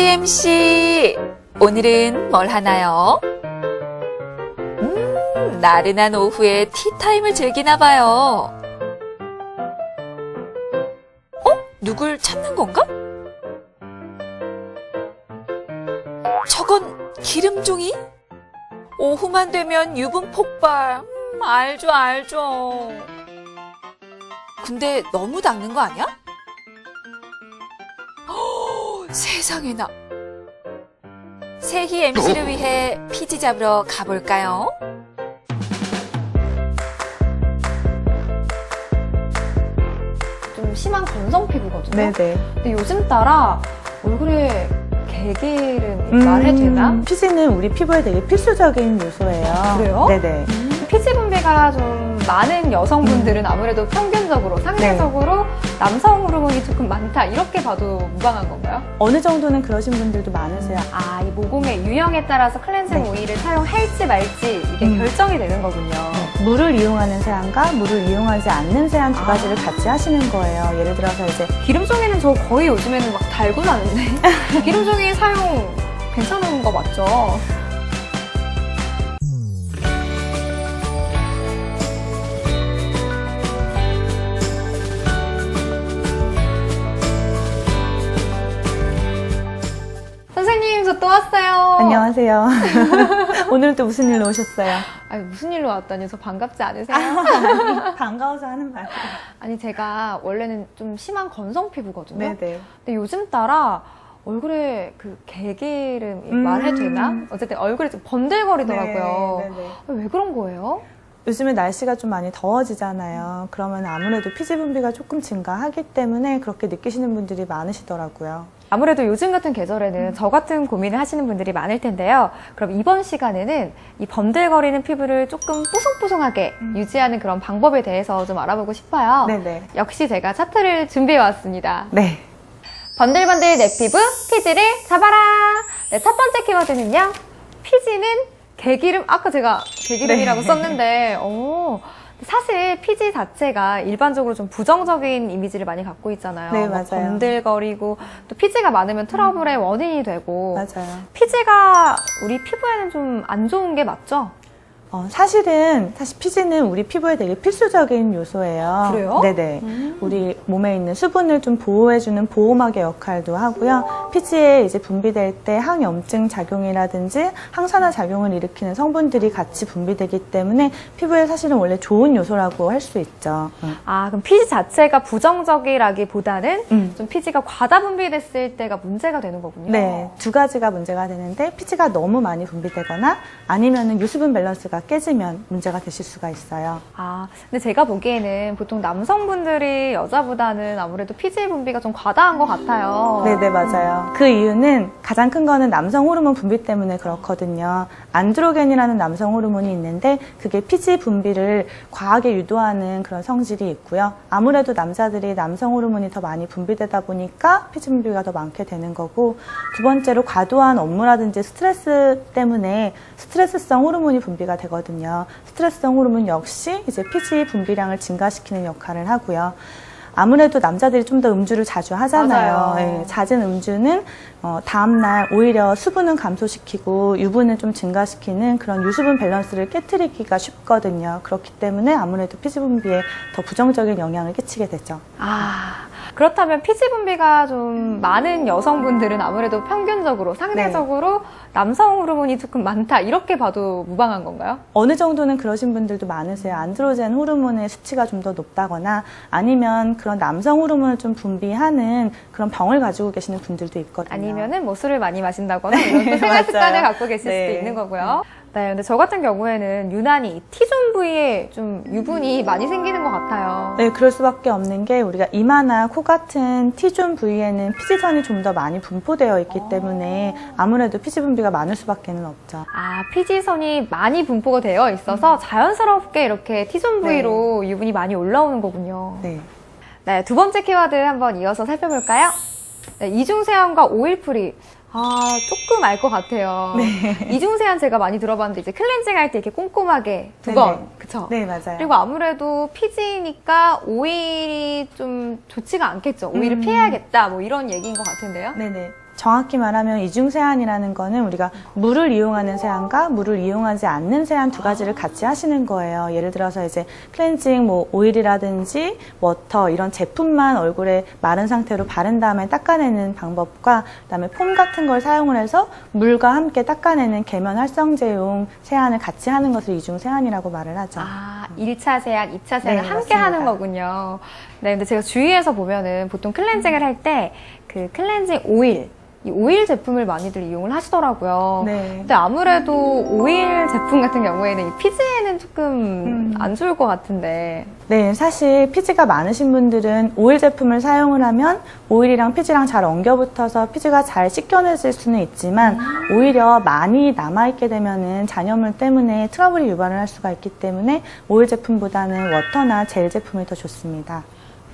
MC 오늘은 뭘 하나요? 나른한 오후에 티타임을 즐기나 봐요. 누굴 찾는 건가? 저건 기름종이? 오후만 되면 유분 폭발. 알죠. 근데 너무 닦는 거 아니야? 세상에나. 세희 MC를 위해 피지 잡으러 가볼까요? 좀 심한 건성 피부거든요. 네네. 근데 요즘 따라 얼굴에 개기름 말해도 되나? 피지는 우리 피부에 되게 필수적인 요소예요. 그래요? 네네. 피지 분비가 좀 많은 여성분들은 아무래도 평균적으로, 상대적으로 남성 호르몬이 조금 많다 이렇게 봐도 무방한 건가요? 어느 정도는 그러신 분들도 많으세요. 아, 이 모공의 유형에 따라서 클렌징 네. 오일을 사용할지 말지 이게 결정이 되는 거군요. 물을 이용하는 세안과 물을 이용하지 않는 세안 두 가지를 같이 하시는 거예요. 예를 들어서 이제 기름종이는 저 거의 요즘에는 막 달고 나는데 기름종이 사용 괜찮은 거 맞죠? 선생님, 저 또 왔어요. 안녕하세요. 오늘은 또 무슨 일로 오셨어요? 아니, 무슨 일로 왔다니? 저 반갑지 않으세요? 반가워서 하는 말. 아니, 제가 원래는 좀 심한 건성 피부거든요. 네네. 근데 요즘 따라 얼굴에 그 개기름 말해도 되나? 어쨌든 얼굴이 좀 번들거리더라고요. 네네. 왜 그런 거예요? 요즘에 날씨가 좀 많이 더워지잖아요. 그러면 아무래도 피지 분비가 조금 증가하기 때문에 그렇게 느끼시는 분들이 많으시더라고요. 아무래도 요즘 같은 계절에는 저 같은 고민을 하시는 분들이 많을 텐데요. 그럼 이번 시간에는 이 번들거리는 피부를 조금 뽀송뽀송하게 유지하는 그런 방법에 대해서 좀 알아보고 싶어요. 네네. 역시 제가 차트를 준비해 왔습니다. 네. 번들번들 내 피부, 피지를 잡아라! 네, 첫 번째 키워드는요. 피지는 개기름, 아까 제가 개기름이라고 네. 썼는데, 사실 피지 자체가 일반적으로 좀 부정적인 이미지를 많이 갖고 있잖아요. 네, 막 맞아요. 번들거리고, 또 피지가 많으면 트러블의 원인이 되고. 맞아요. 피지가 우리 피부에는 좀 안 좋은 게 맞죠? 사실 피지는 우리 피부에 되게 필수적인 요소예요. 그래요? 네네. 우리 몸에 있는 수분을 좀 보호해주는 보호막의 역할도 하고요. 피지에 이제 분비될 때 항염증 작용이라든지 항산화 작용을 일으키는 성분들이 같이 분비되기 때문에 피부에 사실은 원래 좋은 요소라고 할 수 있죠. 아, 그럼 피지 자체가 부정적이라기보다는 좀 피지가 과다 분비됐을 때가 문제가 되는 거군요. 네, 두 가지가 문제가 되는데 피지가 너무 많이 분비되거나 아니면은 유수분 밸런스가 깨지면 문제가 되실 수가 있어요. 아, 근데 제가 보기에는 보통 남성분들이 여자보다는 아무래도 피지 분비가 좀 과다한 것 같아요. 네네, 맞아요. 그 이유는 가장 큰 거는 남성 호르몬 분비 때문에 그렇거든요. 안드로겐이라는 남성 호르몬이 있는데 그게 피지 분비를 과하게 유도하는 그런 성질이 있고요. 아무래도 남자들이 남성 호르몬이 더 많이 분비되다 보니까 피지 분비가 더 많게 되는 거고, 두 번째로 과도한 업무라든지 스트레스 때문에 스트레스성 호르몬이 분비가 되거든요. 스트레스성 호르몬 역시 이제 피지 분비량을 증가시키는 역할을 하고요. 아무래도 남자들이 좀 더 음주를 자주 하잖아요. 맞아요. 네, 잦은 음주는 다음날 오히려 수분은 감소시키고 유분을 좀 증가시키는 그런 유수분 밸런스를 깨트리기가 쉽거든요. 그렇기 때문에 아무래도 피지 분비에 더 부정적인 영향을 끼치게 되죠. 아, 그렇다면 피지 분비가 좀 많은 여성분들은 아무래도 평균적으로, 상대적으로 남성 호르몬이 조금 많다 이렇게 봐도 무방한 건가요? 어느 정도는 그러신 분들도 많으세요. 안드로겐 호르몬의 수치가 좀 더 높다거나 아니면 그런 남성 호르몬을 좀 분비하는 그런 병을 가지고 계시는 분들도 있거든요. 아니면은 뭐 술을 많이 마신다거나 이런 또 생활 습관을 갖고 계실 네. 수도 있는 거고요. 네, 근데 저 같은 경우에는 유난히 T존 부위에 좀 유분이 많이 생기는 것 같아요. 네, 그럴 수밖에 없는 게 우리가 이마나 코 같은 T존 부위에는 피지선이 좀 더 많이 분포되어 있기 때문에 아무래도 피지 분비가 많을 수밖에는 없죠. 아, 피지선이 많이 분포가 되어 있어서 자연스럽게 이렇게 T존 부위로 유분이 많이 올라오는 거군요. 네. 네, 두 번째 키워드 한번 이어서 살펴볼까요? 네, 이중세안과 오일프리. 아, 조금 알 것 같아요. 네. 이중세안 제가 많이 들어봤는데 이제 클렌징 할 때 이렇게 꼼꼼하게 두 네네. 번, 그쵸? 네, 맞아요. 그리고 아무래도 피지니까 오일이 좀 좋지가 않겠죠. 오일을 피해야겠다, 뭐 이런 얘기인 것 같은데요. 네네. 정확히 말하면 이중 세안이라는 거는 우리가 물을 이용하는 세안과 물을 이용하지 않는 세안 두 가지를 같이 하시는 거예요. 예를 들어서 이제 클렌징 뭐 오일이라든지 워터 이런 제품만 얼굴에 마른 상태로 바른 다음에 닦아내는 방법과 그다음에 폼 같은 걸 사용을 해서 물과 함께 닦아내는 계면 활성제용 세안을 같이 하는 것을 이중 세안이라고 말을 하죠. 아, 1차 세안, 2차 세안을 네, 함께 맞습니다. 하는 거군요. 네, 근데 제가 주위에서 보면은 보통 클렌징을 할 때 그 클렌징 오일, 이 오일 제품을 많이들 이용을 하시더라고요. 네. 근데 아무래도 오일 제품 같은 경우에는 이 피지에는 조금 안 좋을 것 같은데. 네, 사실 피지가 많으신 분들은 오일 제품을 사용을 하면 오일이랑 피지랑 잘 엉겨붙어서 피지가 잘 씻겨내질 수는 있지만 오히려 많이 남아있게 되면은 잔여물 때문에 트러블이 유발을 할 수가 있기 때문에 오일 제품보다는 워터나 젤 제품이 더 좋습니다.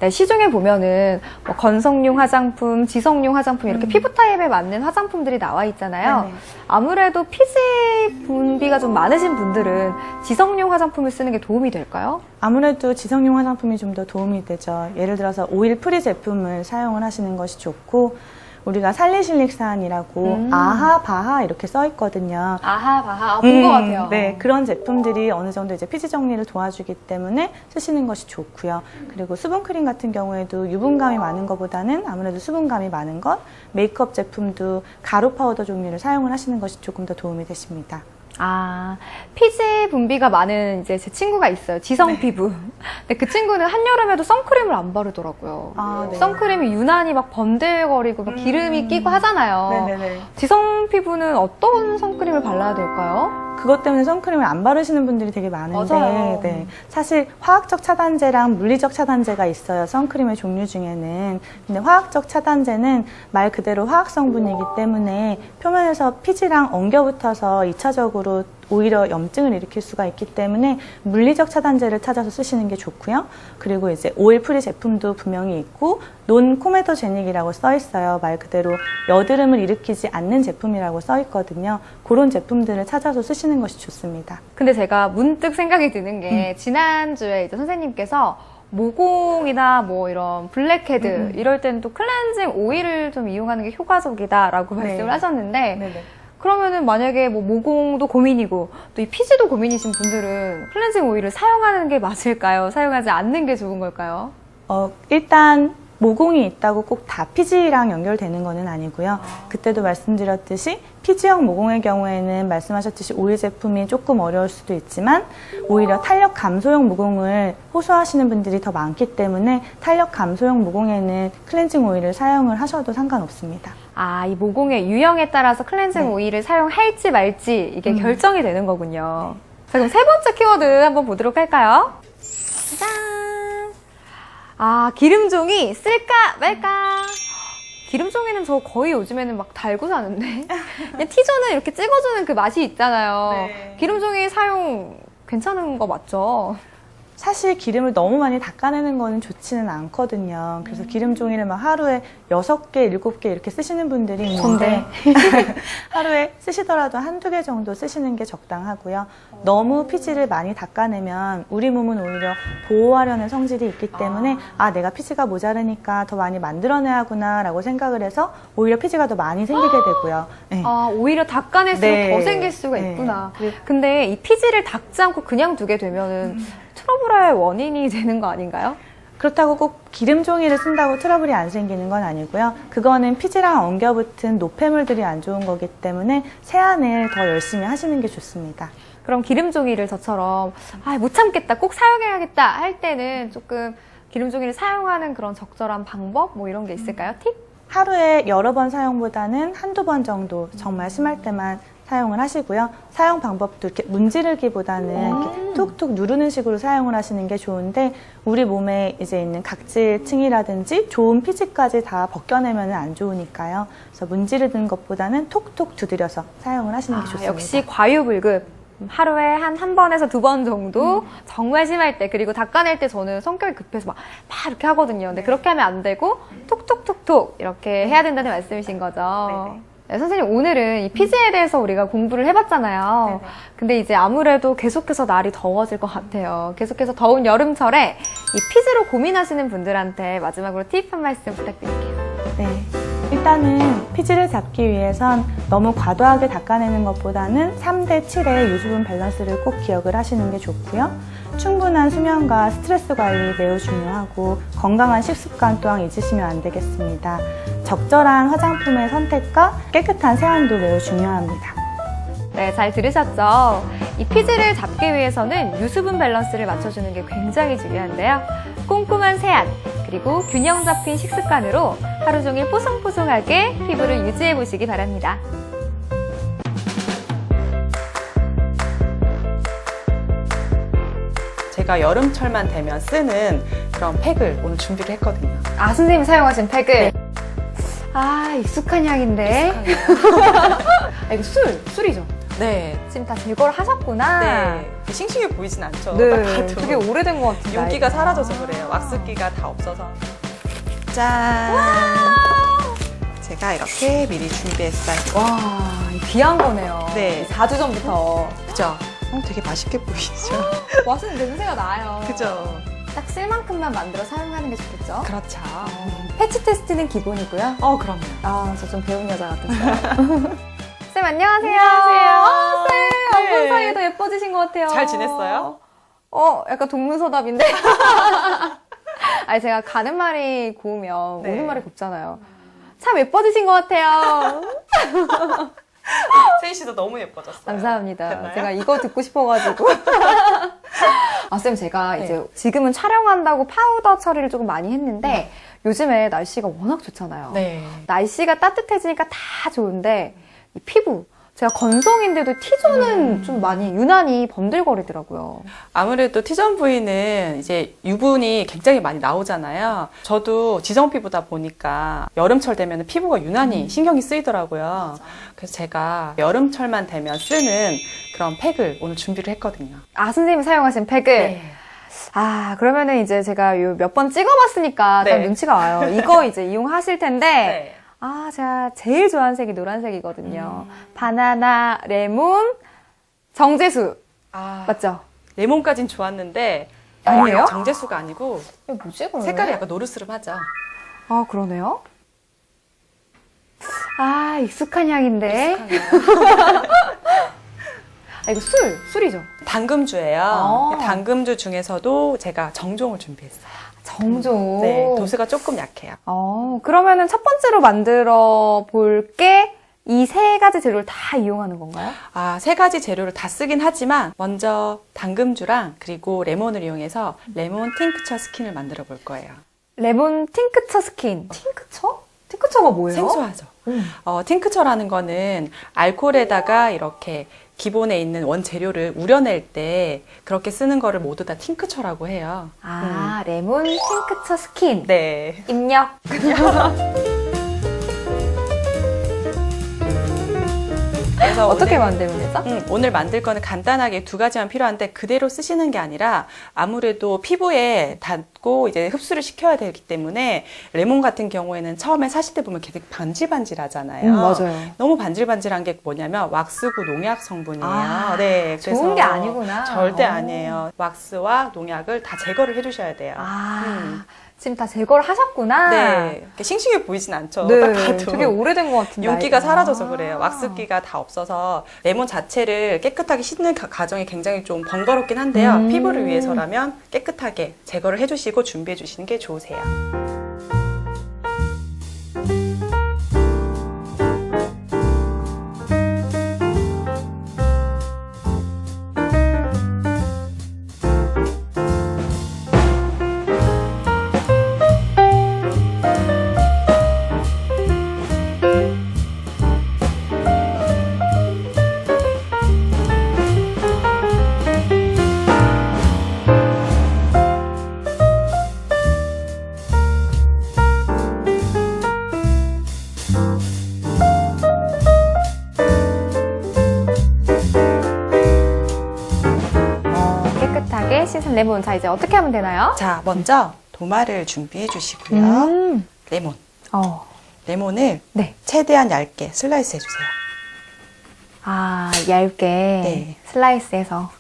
네, 시중에 보면은 뭐 건성용 화장품, 지성용 화장품 이렇게 피부 타입에 맞는 화장품들이 나와 있잖아요. 네네. 아무래도 피지 분비가 좀 많으신 분들은 지성용 화장품을 쓰는 게 도움이 될까요? 아무래도 지성용 화장품이 좀 더 도움이 되죠. 예를 들어서 오일 프리 제품을 사용을 하시는 것이 좋고 우리가 살리실릭산이라고 아하, 바하 이렇게 써 있거든요. 아하, 바하, 본 것 같아요. 네, 그런 제품들이 어느 정도 이제 피지 정리를 도와주기 때문에 쓰시는 것이 좋고요. 그리고 수분크림 같은 경우에도 유분감이 많은 것보다는 아무래도 수분감이 많은 것, 메이크업 제품도 가루 파우더 종류를 사용을 하시는 것이 조금 더 도움이 되십니다. 아, 피지 분비가 많은 이제 제 친구가 있어요. 지성 피부. 근데 그 친구는 한여름에도 선크림을 안 바르더라고요. 아, 네. 선크림이 유난히 막 번들거리고 막 기름이 끼고 하잖아요. 네네네. 지성 피부는 어떤 선크림을 발라야 될까요? 그것 때문에 선크림을 안 바르시는 분들이 되게 많은데 맞아요. 네. 사실 화학적 차단제랑 물리적 차단제가 있어요. 선크림의 종류 중에는. 근데 화학적 차단제는 말 그대로 화학 성분이기 때문에 표면에서 피지랑 엉겨붙어서 2차적으로 오히려 염증을 일으킬 수가 있기 때문에 물리적 차단제를 찾아서 쓰시는 게 좋고요. 그리고 이제 오일 프리 제품도 분명히 있고 논 코메도제닉이라고 써 있어요. 말 그대로 여드름을 일으키지 않는 제품이라고 써 있거든요. 그런 제품들을 찾아서 쓰시는 것이 좋습니다. 근데 제가 문득 생각이 드는 게 지난주에 이제 선생님께서 모공이나 뭐 이런 블랙헤드 이럴 때는 또 클렌징 오일을 좀 이용하는 게 효과적이다라고 말씀을 하셨는데 네네. 그러면은 만약에 뭐 모공도 고민이고 또 이 피지도 고민이신 분들은 클렌징 오일을 사용하는 게 맞을까요? 사용하지 않는 게 좋은 걸까요? 일단 모공이 있다고 꼭 다 피지랑 연결되는 것은 아니고요. 그때도 말씀드렸듯이 피지형 모공의 경우에는 말씀하셨듯이 오일 제품이 조금 어려울 수도 있지만 오히려 탄력 감소형 모공을 호소하시는 분들이 더 많기 때문에 탄력 감소형 모공에는 클렌징 오일을 사용을 하셔도 상관없습니다. 아, 이 모공의 유형에 따라서 클렌징 네. 오일을 사용할지 말지 이게 결정이 되는 거군요. 자, 그럼 세 번째 키워드 한번 보도록 할까요? 짠! 아, 기름종이 쓸까 말까? 기름종이는 저 거의 요즘에는 막 달고 사는데 그냥 티저는 이렇게 찍어주는 그 맛이 있잖아요. 네. 기름종이 사용 괜찮은 거 맞죠? 사실 기름을 너무 많이 닦아내는 거는 좋지는 않거든요. 그래서 기름 종이를 막 하루에 6개, 7개 이렇게 쓰시는 분들이 있는데 하루에 쓰시더라도 한두 개 정도 쓰시는 게 적당하고요. 너무 피지를 많이 닦아내면 우리 몸은 오히려 보호하려는 성질이 있기 때문에 내가 피지가 모자르니까 더 많이 만들어내야 하구나 라고 생각을 해서 오히려 피지가 더 많이 생기게 되고요. 네. 아, 오히려 닦아낼수록 네. 더 생길 수가 네. 있구나. 근데 이 피지를 닦지 않고 그냥 두게 되면은 트러블의 원인이 되는 거 아닌가요? 그렇다고 꼭 기름 종이를 쓴다고 트러블이 안 생기는 건 아니고요. 그거는 피지랑 엉겨붙은 노폐물들이 안 좋은 거기 때문에 세안을 더 열심히 하시는 게 좋습니다. 그럼 기름종이를 저처럼 못 참겠다, 꼭 사용해야겠다 할 때는 조금 기름종이를 사용하는 그런 적절한 방법 뭐 이런 게 있을까요? 팁? 하루에 여러 번 사용보다는 한두 번 정도 정말 심할 때만 사용을 하시고요. 사용 방법도 이렇게 문지르기보다는 이렇게 툭툭 누르는 식으로 사용을 하시는 게 좋은데 우리 몸에 이제 있는 각질층이라든지 좋은 피지까지 다 벗겨내면 안 좋으니까요. 그래서 문지르는 것보다는 톡톡 두드려서 사용을 하시는 게 좋습니다. 역시 과유불급. 하루에 한 번에서 두 번 정도 정말 심할 때 그리고 닦아낼 때 저는 성격이 급해서 막 이렇게 하거든요. 근데 그렇게 하면 안 되고 톡톡톡톡 이렇게 해야 된다는 말씀이신 거죠. 네, 선생님 오늘은 이 피지에 대해서 우리가 공부를 해봤잖아요. 근데 이제 아무래도 계속해서 날이 더워질 것 같아요. 계속해서 더운 여름철에 이 피지로 고민하시는 분들한테 마지막으로 팁 한 말씀 부탁드릴게요. 네. 일단은 피지를 잡기 위해선 너무 과도하게 닦아내는 것보다는 3대 7의 유수분 밸런스를 꼭 기억을 하시는 게 좋고요. 충분한 수면과 스트레스 관리 매우 중요하고 건강한 식습관 또한 잊으시면 안 되겠습니다. 적절한 화장품의 선택과 깨끗한 세안도 매우 중요합니다. 네, 잘 들으셨죠? 이 피지를 잡기 위해서는 유수분 밸런스를 맞춰주는 게 굉장히 중요한데요. 꼼꼼한 세안, 그리고 균형 잡힌 식습관으로 하루 종일 뽀송뽀송하게 피부를 유지해 보시기 바랍니다. 제가 여름철만 되면 쓰는 그런 팩을 오늘 준비를 했거든요. 아, 선생님이 사용하신 팩을? 아, 익숙한 향인데. 아, 이거 술이죠? 네. 지금 다 제거를 하셨구나. 네. 싱싱해 보이진 않죠? 네, 딱 봐도. 되게 오래된 것 같은데. 윤기가 사라져서 그래요. 왁스기가 다 없어서. 짠! 제가 이렇게 미리 준비했어요. 와, 귀한 거네요. 네. 4주 전부터. 그죠? 되게 맛있게 보이죠? 맛있는 냄새가 나요. 그죠? 딱 쓸 만큼만 만들어 사용하는 게 좋겠죠? 그렇죠. 패치 테스트는 기본이고요. 그럼요. 아, 저 좀 배운 여자 같았어요. 쌤, 안녕하세요. 안녕하세요. 쌤, 안 본 네. 사이에 더 예뻐지신 것 같아요. 잘 지냈어요? 약간 동문서답인데? 아니, 제가 가는 말이 고우면 네. 오는 말이 곱잖아요. 참 예뻐지신 것 같아요. 세희 씨도 너무 예뻐졌어요. 감사합니다. 됐나요? 제가 이거 듣고 싶어가지고. 아, 쌤, 제가 네. 이제 지금은 촬영한다고 파우더 처리를 조금 많이 했는데 요즘에 날씨가 워낙 좋잖아요. 네. 날씨가 따뜻해지니까 다 좋은데 이 피부, 제가 건성인데도 T존은 좀 많이 유난히 번들거리더라고요. 아무래도 T존 부위는 이제 유분이 굉장히 많이 나오잖아요. 저도 지성 피부다 보니까 여름철 되면 피부가 유난히 신경이 쓰이더라고요. 그래서 제가 여름철만 되면 쓰는 그런 팩을 오늘 준비를 했거든요. 아, 선생님이 사용하신 팩을? 아, 그러면은 이제 제가 몇 번 찍어봤으니까 좀 네. 눈치가 와요. 이거 이제 이용하실 텐데, 네. 아, 제가 제일 좋아하는 색이 노란색이거든요. 바나나, 레몬, 정제수. 맞죠? 레몬까진 좋았는데 아니에요? 정제수가 아니고 이거 뭐지, 그러면? 색깔이 약간 노르스름하죠. 아, 그러네요? 아, 익숙한 향인데. 아, 이거 술이죠? 당금주예요. 아. 당금주 중에서도 제가 정종을 준비했어요. 정조. 네, 도수가 조금 약해요. 그러면은 첫 번째로 만들어 볼 게 이 세 가지 재료를 다 이용하는 건가요? 세 가지 재료를 다 쓰긴 하지만 먼저 당금주랑 그리고 레몬을 이용해서 레몬 팅크처 스킨을 만들어 볼 거예요. 레몬 팅크처 스킨. 팅크처? 팅크처가 뭐예요? 생소하죠. 팅크처라는 거는 알코올에다가 이렇게 기본에 있는 원재료를 우려낼 때 그렇게 쓰는 거를 모두 다 팅크처라고 해요. 아, 레몬 팅크처 스킨. 네. 입력. 그래서 어떻게 오늘, 만들면 되죠? 오늘 만들 거는 간단하게 두 가지만 필요한데 그대로 쓰시는 게 아니라 아무래도 피부에 닿고 이제 흡수를 시켜야 되기 때문에 레몬 같은 경우에는 처음에 사실 때 보면 되게 반질반질하잖아요. 맞아요. 너무 반질반질한 게 뭐냐면 왁스고 농약 성분이에요. 아, 네, 좋은 게 아니구나. 절대 어. 아니에요. 왁스와 농약을 다 제거를 해주셔야 돼요. 지금 다 제거를 하셨구나. 네, 이렇게 싱싱해 보이진 않죠. 네, 딱 봐도. 되게 오래된 것 같은데. 윤기가 아이가. 사라져서 그래요. 왁스기가 다 없어서 레몬 자체를 깨끗하게 씻는 과정이 굉장히 좀 번거롭긴 한데요. 피부를 위해서라면 깨끗하게 제거를 해주시고 준비해 주시는 게 좋으세요. 깨끗하게 씻은 레몬. 자, 이제 어떻게 하면 되나요? 자, 먼저 도마를 준비해 주시고요. 레몬. 레몬을 네. 최대한 얇게 슬라이스 해주세요. 아, 얇게 네. 슬라이스해서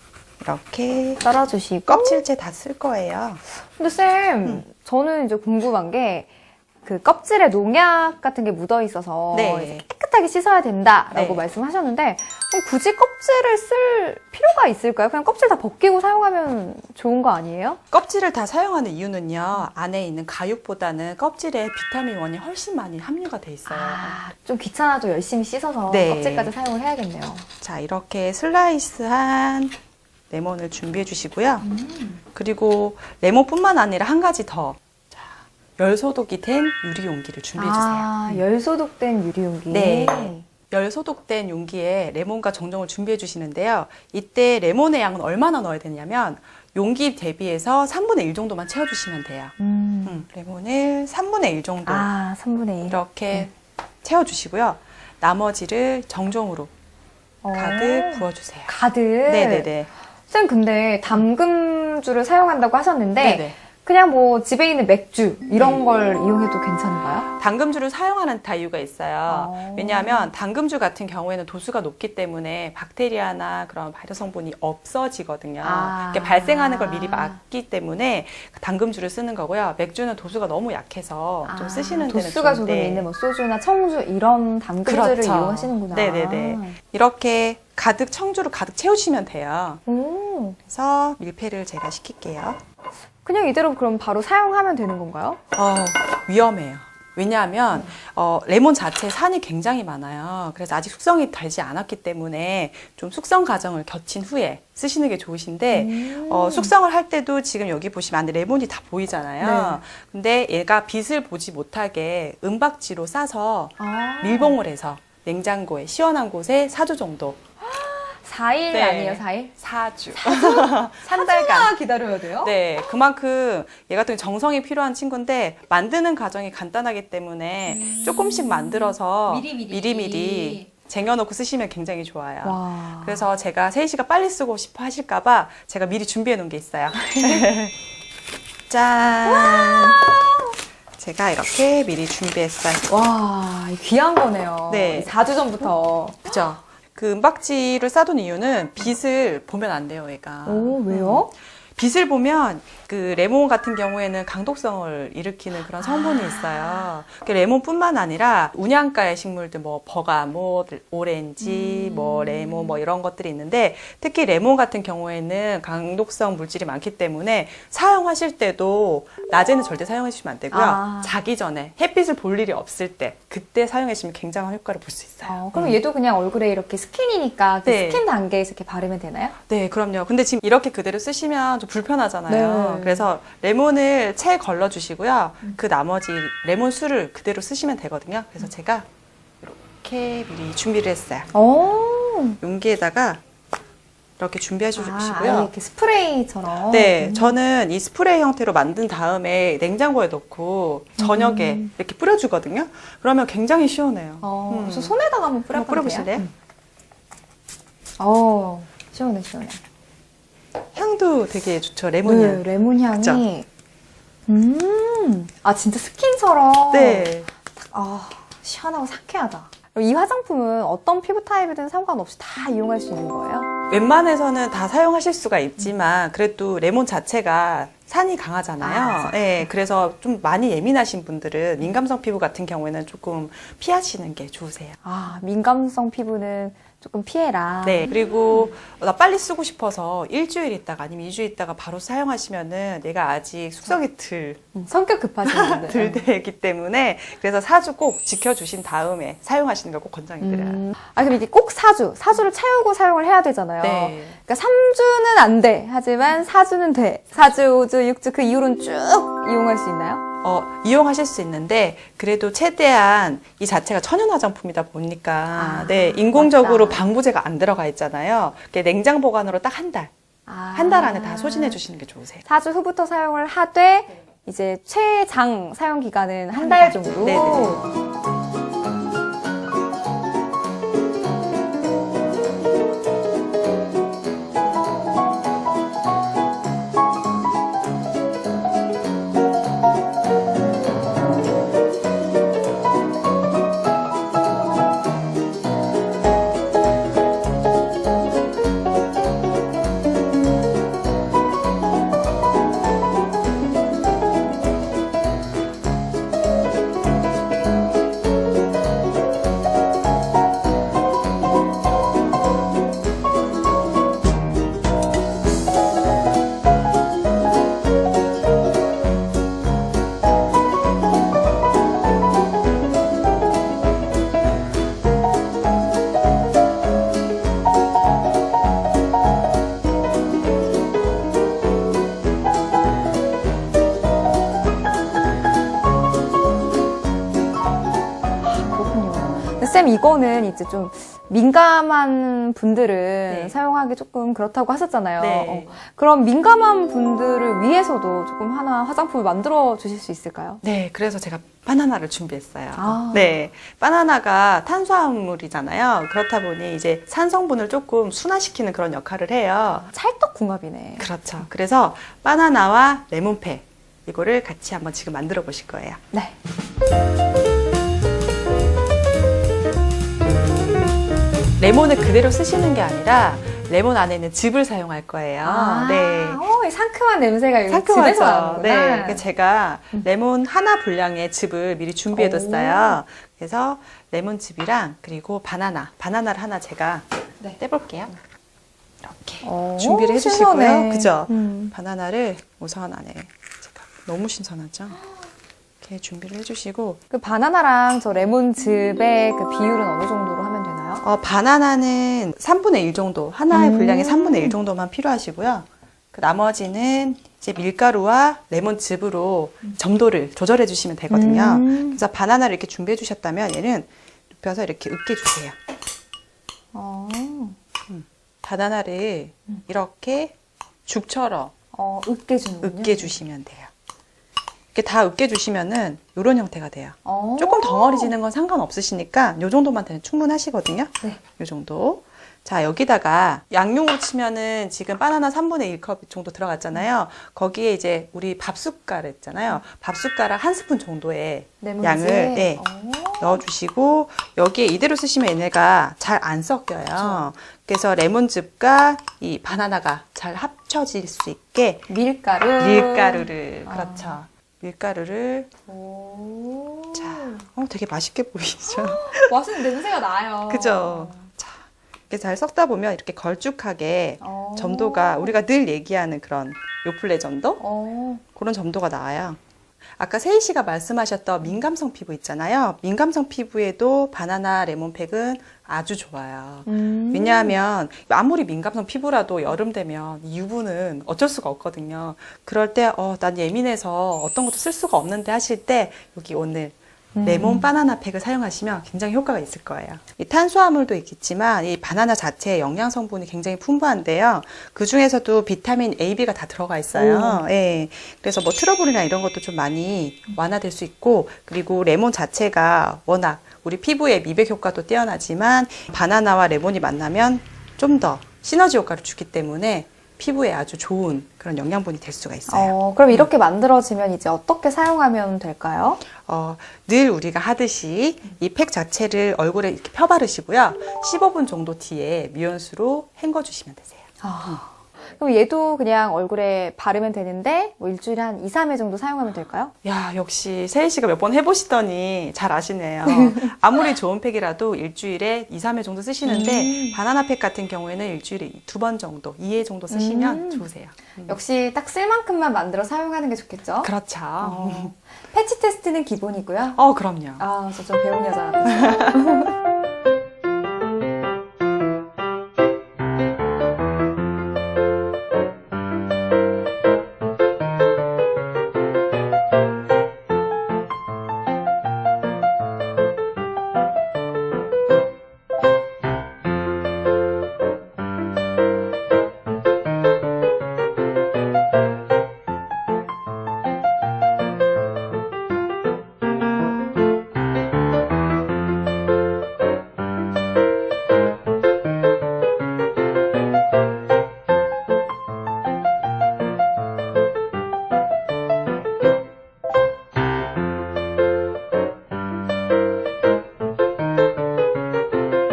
이렇게 썰어주시고. 껍질째 다 쓸 거예요. 근데 쌤, 저는 이제 궁금한 게 그 껍질에 농약 같은 게 묻어 있어서 네. 깨끗하게 씻어야 된다라고 네. 말씀하셨는데 굳이 껍질을 쓸 필요가 있을까요? 그냥 껍질 다 벗기고 사용하면 좋은 거 아니에요? 껍질을 다 사용하는 이유는요. 안에 있는 가육보다는 껍질에 비타민 1이 훨씬 많이 함유가 돼 있어요. 좀 귀찮아도 열심히 씻어서 네. 껍질까지 사용을 해야겠네요. 자, 이렇게 슬라이스한 레몬을 준비해 주시고요. 그리고 레몬뿐만 아니라 한 가지 더. 자, 열 소독이 된 유리 용기를 준비해 주세요. 열 소독된 유리 용기. 네. 열 소독된 용기에 레몬과 정종을 준비해 주시는데요. 이때 레몬의 양은 얼마나 넣어야 되냐면 용기 대비해서 3분의 1 정도만 채워주시면 돼요. 레몬을 3분의 1 정도 3분의 1. 이렇게 채워주시고요. 나머지를 정종으로 가득 부어주세요. 가득. 네네네. 쌤 근데 담금주를 사용한다고 하셨는데 네네. 그냥 뭐 집에 있는 맥주 이런 걸 이용해도 괜찮은가요? 당금주를 사용하는 다 이유가 있어요. 왜냐하면 당금주 같은 경우에는 도수가 높기 때문에 박테리아나 그런 발효 성분이 없어지거든요. 이렇게 발생하는 걸 미리 막기 때문에 당금주를 쓰는 거고요. 맥주는 도수가 너무 약해서 좀 쓰시는 데는 도수가 좋은데. 조금 있는 뭐 소주나 청주 이런 당금주를 그렇죠. 이용하시는구나. 네네네. 이렇게 가득 청주를 가득 채우시면 돼요. 오. 그래서 밀폐를 제가 시킬게요. 그냥 이대로 그럼 바로 사용하면 되는 건가요? 위험해요. 왜냐하면 레몬 자체에 산이 굉장히 많아요. 그래서 아직 숙성이 되지 않았기 때문에 좀 숙성 과정을 거친 후에 쓰시는 게 좋으신데 숙성을 할 때도 지금 여기 보시면 안에 레몬이 다 보이잖아요. 근데 얘가 빛을 보지 못하게 은박지로 싸서 밀봉을 해서 냉장고에 시원한 곳에 4주 정도 4일 네. 아니에요, 4일? 4주. 3달간 기다려야 돼요? 네, 그만큼 얘 같은 정성이 필요한 친구인데 만드는 과정이 간단하기 때문에 조금씩 만들어서 미리미리 쟁여놓고 쓰시면 굉장히 좋아요. 와. 그래서 제가 세희 씨가 빨리 쓰고 싶어 하실까봐 제가 미리 준비해 놓은 게 있어요. 짠! 제가 이렇게 미리 준비했어요. 와, 귀한 거네요. 네. 4주 전부터. 그죠? 그 은박지를 싸둔 이유는 빛을 보면 안 돼요, 얘가. 오, 왜요? 빛을 보면 그 레몬 같은 경우에는 강독성을 일으키는 그런 성분이 있어요. 그 레몬뿐만 아니라 운양가의 식물들 뭐 버가못, 오렌지, 뭐 레몬 뭐 이런 것들이 있는데 특히 레몬 같은 경우에는 강독성 물질이 많기 때문에 사용하실 때도 낮에는 절대 사용해 주시면 안 되고요. 자기 전에 햇빛을 볼 일이 없을 때 그때 사용해 주시면 굉장한 효과를 볼 수 있어요. 그럼 얘도 그냥 얼굴에 이렇게 스킨이니까 그 네. 스킨 단계에서 이렇게 바르면 되나요? 네, 그럼요. 근데 지금 이렇게 그대로 쓰시면 좀 불편하잖아요. 네. 그래서 레몬을 채 걸러 주시고요. 그 나머지 레몬 술을 그대로 쓰시면 되거든요. 그래서 제가 이렇게 미리 준비를 했어요. 오. 용기에다가 이렇게 준비해 주시고요. 이렇게 스프레이처럼. 네, 저는 이 스프레이 형태로 만든 다음에 냉장고에 넣고 저녁에 이렇게 뿌려주거든요. 그러면 굉장히 시원해요. 그래서 손에다가 한번 한번 뿌려보실래요? 시원해, 시원해. 향도 되게 좋죠, 레몬 향. 네, 레몬 향이. 그쵸? 진짜 스킨처럼. 네. 시원하고 상쾌하다. 이 화장품은 어떤 피부 타입이든 상관없이 다 이용할 수 있는 거예요? 웬만해서는 다 사용하실 수가 있지만 그래도 레몬 자체가 산이 강하잖아요. 네, 그래서 좀 많이 예민하신 분들은 민감성 피부 같은 경우에는 조금 피하시는 게 좋으세요. 민감성 피부는 조금 피해라. 네, 그리고 나 빨리 쓰고 싶어서 일주일 있다가 아니면 2주 있다가 바로 사용하시면은 내가 아직 숙성이 성격 급하신 분들. 덜 되기 때문에 그래서 4주 꼭 지켜주신 다음에 사용하시는 걸 꼭 권장해드려요. 그럼 이게 꼭 4주를 채우고 사용을 해야 되잖아요. 네. 그러니까 3주는 안 돼. 하지만 4주는 돼. 4주, 5주, 6주 그 이후로는 쭉 이용할 수 있나요? 이용하실 수 있는데 그래도 최대한 이 자체가 천연 화장품이다 보니까 네, 인공적으로 맞다. 방부제가 안 들어가 있잖아요. 냉장 보관으로 딱 한 달. 한 달 안에 다 소진해 주시는 게 좋으세요. 4주 후부터 사용을 하되 이제 최장 사용 기간은 한 달 정도. 네네. 이거는 이제 좀 민감한 분들은 네. 사용하기 조금 그렇다고 하셨잖아요. 네. 그럼 민감한 분들을 위해서도 조금 하나 화장품을 만들어 주실 수 있을까요? 네, 그래서 제가 바나나를 준비했어요. 아. 네, 바나나가 탄수화물이잖아요. 그렇다 보니 이제 산성분을 조금 순화시키는 그런 역할을 해요. 찰떡궁합이네. 그렇죠. 그래서 바나나와 레몬팩 이거를 같이 한번 지금 만들어 보실 거예요. 네. 레몬을 그대로 쓰시는 게 아니라 레몬 안에 있는 즙을 사용할 거예요. 네. 이 상큼한 냄새가 여기 상큼하죠. 집에서 나는구나. 네. 그래서 제가 레몬 하나 분량의 즙을 미리 준비해뒀어요. 그래서 레몬즙이랑 그리고 바나나를 하나 제가 네. 떼볼게요. 이렇게 오, 준비를 신선해. 해주시고요. 그죠? 음. 바나나를 우선 안에 제가 너무 신선하죠? 이렇게 준비를 해주시고 그 바나나랑 저 레몬즙의 그 비율은 어느 정도로 하면 되나요? 바나나는 3분의 1 정도, 하나의 분량의 3분의 1 정도만 필요하시고요. 그 나머지는 이제 밀가루와 레몬즙으로 점도를 조절해 주시면 되거든요. 그래서 바나나를 이렇게 준비해 주셨다면 얘는 눕혀서 이렇게 으깨 주세요. 바나나를 이렇게 죽처럼 으깨주는군요. 으깨 주시면 돼요. 이렇게 다 으깨 주시면은 이런 형태가 돼요. 어. 조금 덩어리지는 건 상관없으시니까 이 정도만 되면 충분하시거든요. 네. 이 정도. 자, 여기다가 양용으로 치면은 지금 바나나 3분의 1컵 정도 들어갔잖아요. 거기에 이제 우리 밥숟갈 있잖아요. 밥숟가락 한 스푼 정도의 레몬즙? 양을 네, 넣어주시고 여기에 이대로 쓰시면 얘네가 잘 안 섞여요. 그래서 레몬즙과 이 바나나가 잘 합쳐질 수 있게 밀가루를 그렇죠. 밀가루를 자, 되게 맛있게 보이죠? 맛있는 냄새가 나요. 그죠? 자, 이렇게 잘 섞다 보면 이렇게 걸쭉하게 점도가 우리가 늘 얘기하는 그런 요플레 점도? 그런 점도가 나와요. 아까 세희 씨가 말씀하셨던 민감성 피부 있잖아요. 민감성 피부에도 바나나 레몬팩은 아주 좋아요. 왜냐하면 아무리 민감성 피부라도 여름 되면 유분은 어쩔 수가 없거든요. 그럴 때 난 예민해서 어떤 것도 쓸 수가 없는데 하실 때 여기 오늘 레몬 바나나 팩을 사용하시면 굉장히 효과가 있을 거예요. 이 탄수화물도 있겠지만 이 바나나 자체의 영양 성분이 굉장히 풍부한데요. 그 중에서도 비타민 A, B가 다 들어가 있어요. 예. 그래서 뭐 트러블이나 이런 것도 좀 많이 완화될 수 있고, 그리고 레몬 자체가 워낙 우리 피부의 미백 효과도 뛰어나지만 바나나와 레몬이 만나면 좀 더 시너지 효과를 주기 때문에 피부에 아주 좋은 그런 영양분이 될 수가 있어요. 그럼 이렇게 만들어지면 이제 어떻게 사용하면 될까요? 늘 우리가 하듯이 이 팩 자체를 얼굴에 이렇게 펴 바르시고요. 15분 정도 뒤에 미온수로 헹궈 주시면 되세요. 그럼 얘도 그냥 얼굴에 바르면 되는데 뭐 일주일에 한 2, 3회 정도 사용하면 될까요? 야, 역시 세희 씨가 몇 번 해보시더니 잘 아시네요. 아무리 좋은 팩이라도 일주일에 2, 3회 정도 쓰시는데 바나나 팩 같은 경우에는 일주일에 2번 정도, 2회 정도 쓰시면 좋으세요. 역시 딱 쓸 만큼만 만들어 사용하는 게 좋겠죠? 그렇죠. 패치 테스트는 기본이고요. 그럼요. 저 좀 배운 여자.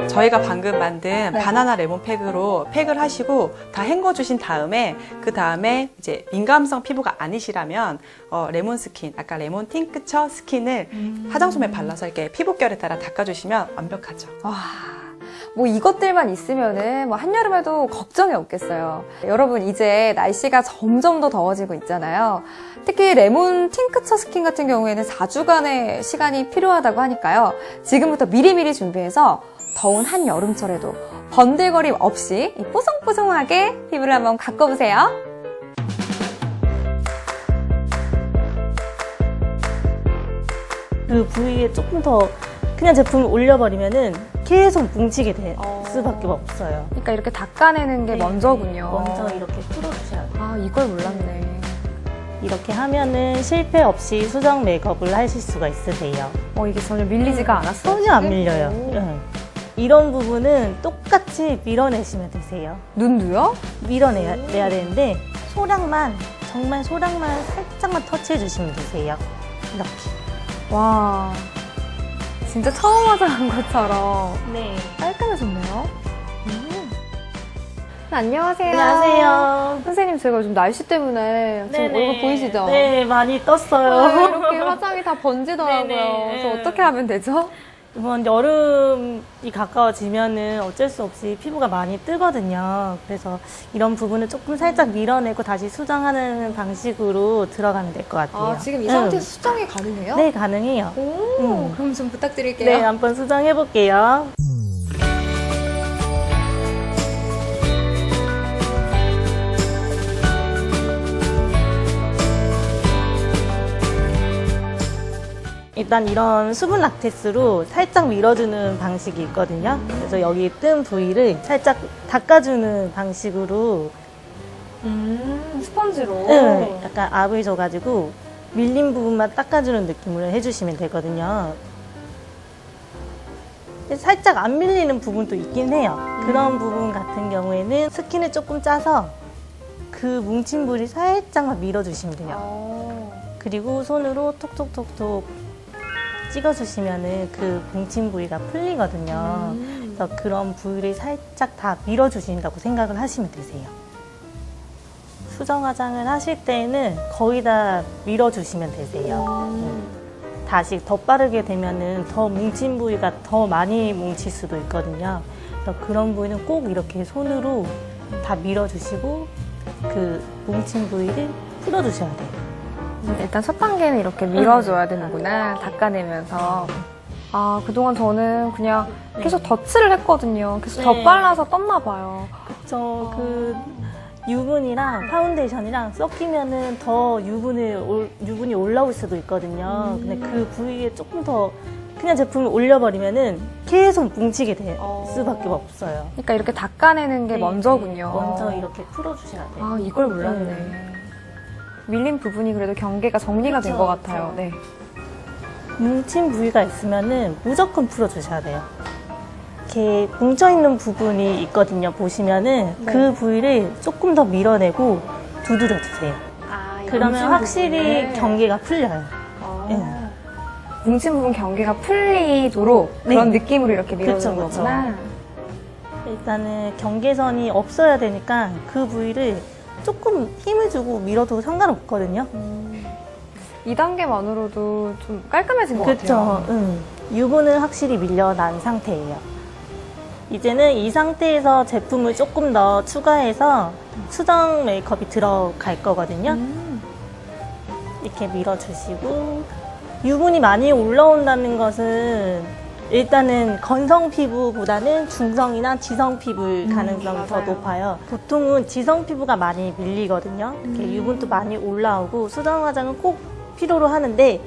저희가 방금 만든 바나나 레몬 팩으로 팩을 하시고 다 헹궈 주신 다음에 그 다음에 이제 민감성 피부가 아니시라면 레몬 스킨, 아까 레몬 팅크처 스킨을 화장솜에 발라서 이렇게 피부결에 따라 닦아주시면 완벽하죠. 뭐 이것들만 있으면은 뭐 한여름에도 걱정이 없겠어요. 여러분 이제 날씨가 점점 더 더워지고 있잖아요. 특히 레몬 팅크처 스킨 같은 경우에는 4주간의 시간이 필요하다고 하니까요. 지금부터 미리미리 준비해서 더운 한여름철에도 번들거림 없이 뽀송뽀송하게 피부를 한번 가꿔보세요. 그 부위에 조금 더 그냥 제품을 올려버리면은 계속 뭉치게 될 수밖에 없어요. 그러니까 이렇게 닦아내는 게 먼저군요. 먼저 이렇게 풀어주셔야 돼요. 아, 이걸 몰랐네. 이렇게 하면은 실패 없이 수정 메이크업을 하실 수가 있으세요. 이게 전혀 밀리지가 않았어요. 전혀 안 밀려요. 응. 이런 부분은 똑같이 밀어내시면 되세요. 눈도요? 밀어내야 되는데 소량만, 정말 소량만 살짝만 터치해 주시면 되세요. 이렇게. 와, 진짜 처음 화장한 것처럼 네. 깔끔해졌네요. 안녕하세요. 안녕하세요. 선생님, 제가 요즘 날씨 때문에 지금 얼굴 보이시죠? 네, 많이 떴어요. 이렇게 화장이 다 번지더라고요. 네네. 그래서 어떻게 하면 되죠? 이번 여름이 가까워지면은 어쩔 수 없이 피부가 많이 뜨거든요. 그래서 이런 부분을 조금 살짝 밀어내고 다시 수정하는 방식으로 들어가면 될 것 같아요. 아, 지금 이 상태에서 수정이 가능해요? 네, 가능해요. 오, 그럼 좀 부탁드릴게요. 네, 한번 수정해 볼게요. 일단 이런 수분 락테스로 살짝 밀어주는 방식이 있거든요. 그래서 여기 뜬 부위를 살짝 닦아주는 방식으로 스펀지로. 네, 약간 압을 줘가지고 밀린 부분만 닦아주는 느낌으로 해주시면 되거든요. 살짝 안 밀리는 부분도 있긴 해요. 그런 부분 같은 경우에는 스킨을 조금 짜서 그 뭉친 부위를 살짝만 밀어주시면 돼요. 그리고 손으로 톡톡톡톡 찍어주시면은 그 뭉친 부위가 풀리거든요. 그래서 그런 부위를 살짝 다 밀어주신다고 생각을 하시면 되세요. 수정 화장을 하실 때는 거의 다 밀어주시면 되세요. 다시 덧바르게 되면은 더 뭉친 부위가 더 많이 뭉칠 수도 있거든요. 그래서 그런 부위는 꼭 이렇게 손으로 다 밀어주시고 그 뭉친 부위를 풀어주셔야 돼요. 일단 첫 단계는 이렇게 밀어줘야 되는구나. 닦아내면서. 아, 그동안 저는 그냥 계속 덧칠을 했거든요. 계속 네. 덧발라서 떴나 봐요. 그쵸. 그 유분이랑 파운데이션이랑 섞이면은 더 유분이 올라올 수도 있거든요. 근데 그 부위에 조금 더 그냥 제품을 올려버리면은 계속 뭉치게 될 수밖에 없어요. 그러니까 이렇게 닦아내는 게 네. 먼저군요. 먼저 이렇게 풀어주셔야 돼요. 아, 이걸 몰랐네. 밀린 부분이 그래도 경계가 정리가 된 것 같아요. 네. 뭉친 부위가 있으면은 무조건 풀어주셔야 돼요. 이렇게 뭉쳐있는 부분이 있거든요. 보시면은 그 부위를 조금 더 밀어내고 두드려주세요. 그러면 확실히 경계가 풀려요. 네. 뭉친 부분 경계가 풀리도록 그런 느낌으로 이렇게 밀어주는 그쵸, 그쵸. 거구나. 일단은 경계선이 없어야 되니까 그 부위를 조금 힘을 주고 밀어도 상관없거든요. 2단계만으로도 좀 깔끔해진 것 같아요. 그렇죠. 유분은 확실히 밀려난 상태예요. 이제는 이 상태에서 제품을 조금 더 추가해서 수정 메이크업이 들어갈 거거든요. 이렇게 밀어주시고 유분이 많이 올라온다는 것은 일단은 건성 피부보다는 중성이나 지성 피부일 가능성이 더 높아요. 보통은 지성 피부가 많이 밀리거든요. 이렇게 유분도 많이 올라오고 수정 화장은 꼭 필요로 하는데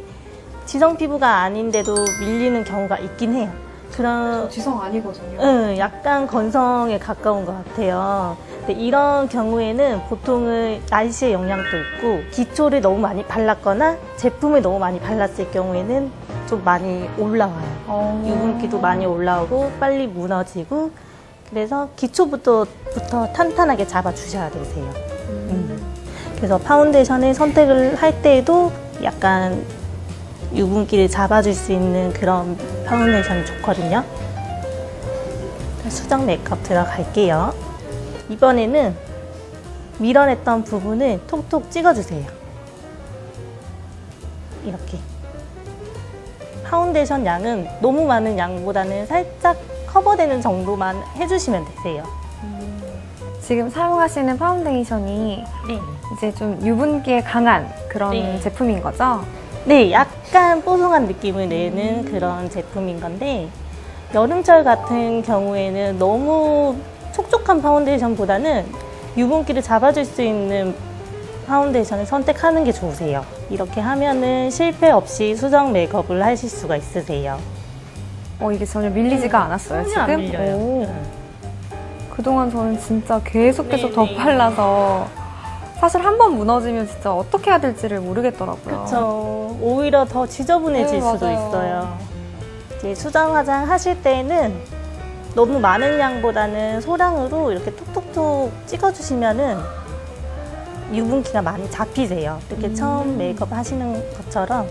지성 피부가 아닌데도 밀리는 경우가 있긴 해요. 그런 지성 아니거든요. 약간 건성에 가까운 것 같아요. 근데 이런 경우에는 보통은 날씨의 영향도 있고 기초를 너무 많이 발랐거나 제품을 너무 많이 발랐을 경우에는 좀 많이 올라와요. 유분기도 많이 올라오고 빨리 무너지고 그래서 기초부터 탄탄하게 잡아주셔야 되세요. 그래서 파운데이션을 선택을 할 때에도 약간 유분기를 잡아줄 수 있는 그런 파운데이션이 좋거든요. 수정 메이크업 들어갈게요. 이번에는 밀어냈던 부분을 톡톡 찍어주세요. 이렇게. 파운데이션 양은 너무 많은 양보다는 살짝 커버되는 정도만 해주시면 되세요. 지금 사용하시는 파운데이션이 네. 이제 좀 유분기에 강한 그런 네. 제품인 거죠? 네, 약간 뽀송한 느낌을 내는 그런 제품인 건데 여름철 같은 경우에는 너무 촉촉한 파운데이션보다는 유분기를 잡아줄 수 있는 파운데이션을 선택하는 게 좋으세요. 이렇게 하면은 실패 없이 수정 메이크업을 하실 수가 있으세요. 이게 전혀 밀리지가 않았어요, 전혀 안 지금? 밀려요. 오. 그동안 저는 진짜 계속 더 네네. 발라서 사실 한 번 무너지면 진짜 어떻게 해야 될지를 모르겠더라고요. 그렇죠. 오히려 더 지저분해질 네, 수도 맞아요. 있어요. 이제 수정 화장 하실 때는 너무 많은 양보다는 소량으로 이렇게 톡톡톡 찍어주시면은 유분기가 많이 잡히세요. 이렇게 처음 메이크업 하시는 것처럼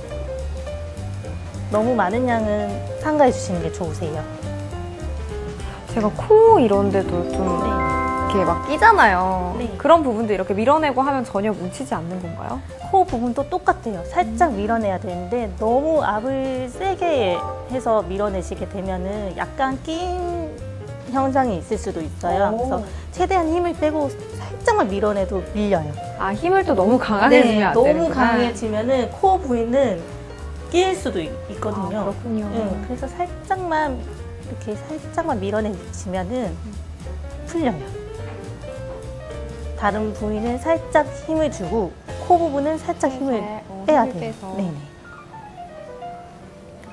너무 많은 양은 삼가해 주시는 게 좋으세요. 제가 코 이런 데도 좀 네. 이렇게 막 끼잖아요. 네. 그런 부분도 이렇게 밀어내고 하면 전혀 뭉치지 않는 건가요? 코 부분도 똑같아요. 살짝 밀어내야 되는데 너무 압을 세게 해서 밀어내시게 되면은 약간 끼임 현상이 있을 수도 있어요. 그래서 최대한 힘을 빼고 살짝만 밀어내도 밀려요. 아, 힘을 또 너무 강하게 주면 안 너무 되는구나. 강해지면은 코어 부위는 끼일 수도 있거든요. 아, 그렇군요. 그래서 살짝만 이렇게 살짝만 밀어내시면은 풀려요. 다른 부위는 살짝 힘을 주고 코 부분은 살짝 힘을 빼야 힘을 돼요. 빼서. 네네.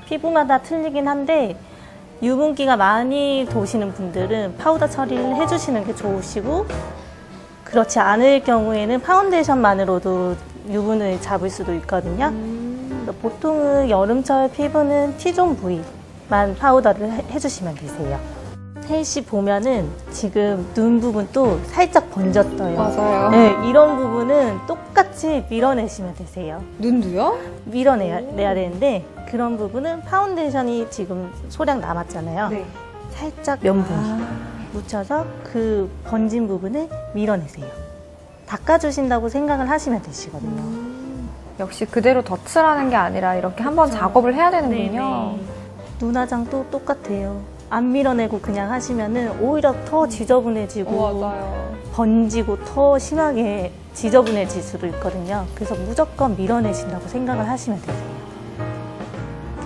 피부마다 틀리긴 한데 유분기가 많이 도시는 분들은 파우더 처리를 해주시는 게 좋으시고 그렇지 않을 경우에는 파운데이션만으로도 유분을 잡을 수도 있거든요. 그래서 보통은 여름철 피부는 T존 부위만 파우더를 해주시면 되세요. 셋이 보면은 지금 눈 부분도 살짝 번졌어요. 맞아요. 네, 이런 부분은 똑같이 밀어내시면 되세요. 눈도요? 밀어내야 되는데 그런 부분은 파운데이션이 지금 소량 남았잖아요. 네. 살짝 면분이 묻혀서 그 번진 부분을 밀어내세요. 닦아주신다고 생각을 하시면 되시거든요. 역시 그대로 덧칠하는 게 아니라 이렇게 한번 작업을 해야 되는군요. 눈화장도 똑같아요. 안 밀어내고 그냥 하시면은 오히려 더 지저분해지고 맞아요. 번지고 더 심하게 지저분해질 수도 있거든요. 그래서 무조건 밀어내신다고 생각을 하시면 되세요.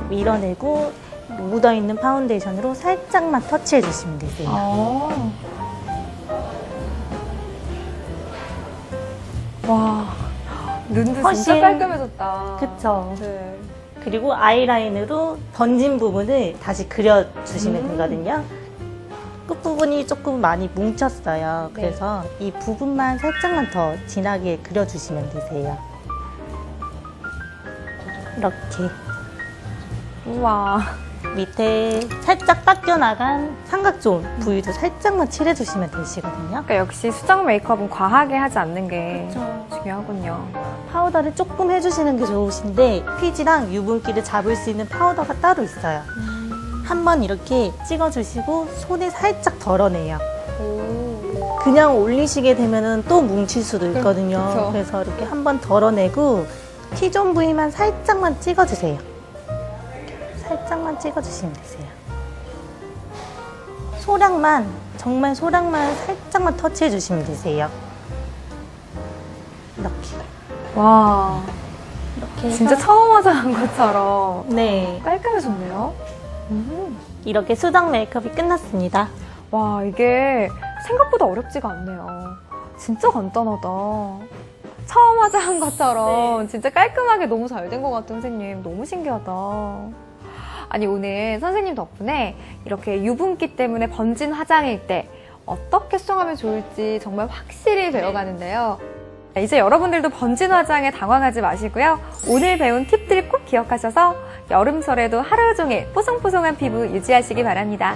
밀어내고 묻어있는 파운데이션으로 살짝만 터치해 주시면 되세요. 와, 눈도 진짜 훨씬- 깔끔해졌다. 그쵸? 네. 그리고 아이라인으로 번진 부분을 다시 그려주시면 되거든요. 끝부분이 조금 많이 뭉쳤어요. 네. 그래서 이 부분만 살짝만 더 진하게 그려주시면 되세요. 이렇게 우와. 밑에 살짝 닦여나간 삼각존 부위도 살짝만 칠해주시면 되시거든요. 그러니까 역시 수정 메이크업은 과하게 하지 않는 게 그쵸. 중요하군요. 파우더를 조금 해주시는 게 좋으신데 피지랑 유분기를 잡을 수 있는 파우더가 따로 있어요. 한번 이렇게 찍어주시고 손에 살짝 덜어내요. 그냥 올리시게 되면 또 뭉칠 수도 있거든요. 그쵸. 그래서 이렇게 한번 덜어내고 T존 부위만 살짝만 찍어주세요. 살짝만 찍어주시면 되세요. 소량만, 정말 소량만 살짝만 터치해 주시면 되세요. 이렇게. 와, 이렇게 진짜 해서- 처음 화장한 것처럼 네. 깔끔해졌네요. 이렇게 수정 메이크업이 끝났습니다. 와, 이게 생각보다 어렵지가 않네요. 진짜 간단하다. 처음 화장한 것처럼 진짜 깔끔하게 너무 잘 된 것 같은 선생님. 너무 신기하다. 아니, 오늘 선생님 덕분에 이렇게 유분기 때문에 번진 화장일 때 어떻게 수정하면 좋을지 정말 확실히 배워가는데요. 이제 여러분들도 번진 화장에 당황하지 마시고요. 오늘 배운 팁들 꼭 기억하셔서 여름철에도 하루 종일 뽀송뽀송한 피부 유지하시기 바랍니다.